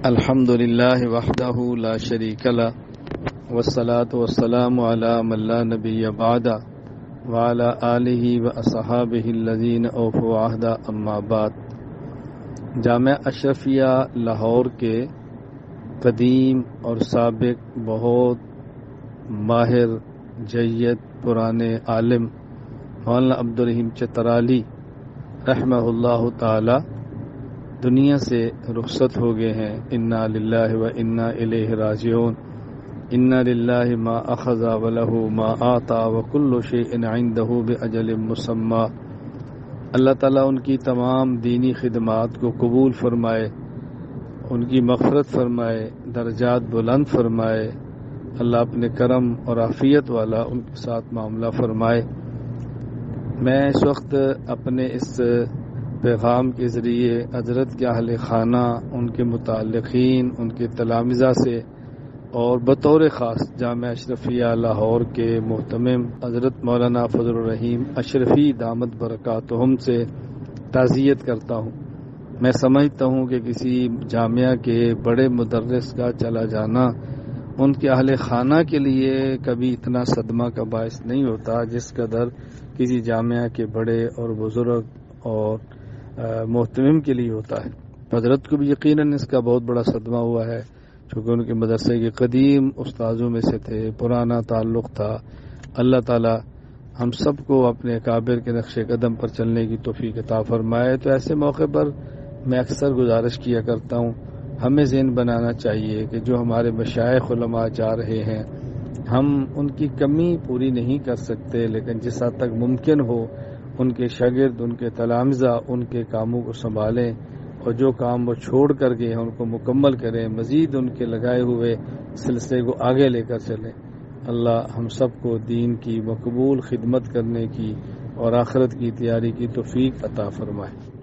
الحمد للہ وحدہ لا شریک لہ والصلاة والسلام علی من لا نبی بعدہ وعلی آلہ واصحابہ الذین اوفوا عہدہ اما بعد۔ جامعہ اشرفیہ لاہور کے قدیم اور سابق بہت ماہر جید پرانے عالم مولانا عبدالرحیم چترالی رحمہ اللہ تعالی دنیا سے رخصت ہو گئے ہیں۔ انا للہ و انا الیہ راجعون۔ انا للہ ما اخذ ولہ ما آتا وکل شیء عنده باجل مسمی۔ اللہ تعالیٰ ان کی تمام دینی خدمات کو قبول فرمائے، ان کی مغفرت فرمائے، درجات بلند فرمائے۔ اللہ اپنے کرم اور عافیت والا ان کے ساتھ معاملہ فرمائے۔ میں اس وقت اپنے اس پیغام کے ذریعے حضرت کے اہل خانہ، ان کے متعلقین، ان کے تلامذہ سے اور بطور خاص جامعہ اشرفیہ لاہور کے محتمم حضرت مولانا فضل الرحیم اشرفی دامت برکاتہم سے تعزیت کرتا ہوں۔ میں سمجھتا ہوں کہ کسی جامعہ کے بڑے مدرس کا چلا جانا ان کے اہل خانہ کے لیے کبھی اتنا صدمہ کا باعث نہیں ہوتا جس قدر کسی جامعہ کے بڑے اور بزرگ اور محتمم کے لیے ہوتا ہے۔ حضرت کو بھی یقیناً اس کا بہت بڑا صدمہ ہوا ہے، چونکہ ان کے مدرسے کے قدیم استاذوں میں سے تھے، پرانا تعلق تھا۔ اللہ تعالی ہم سب کو اپنے اکابر کے نقش قدم پر چلنے کی توفیق عطا فرمائے۔ تو ایسے موقع پر میں اکثر گزارش کیا کرتا ہوں، ہمیں ذہن بنانا چاہیے کہ جو ہمارے مشائخ علماء جا رہے ہیں ہم ان کی کمی پوری نہیں کر سکتے، لیکن جس حد تک ممکن ہو ان کے شاگرد، ان کے تلامذہ ان کے کاموں کو سنبھالیں اور جو کام وہ چھوڑ کر گئے ہیں ان کو مکمل کریں، مزید ان کے لگائے ہوئے سلسلے کو آگے لے کر چلیں۔ اللہ ہم سب کو دین کی مقبول خدمت کرنے کی اور آخرت کی تیاری کی توفیق عطا فرمائے۔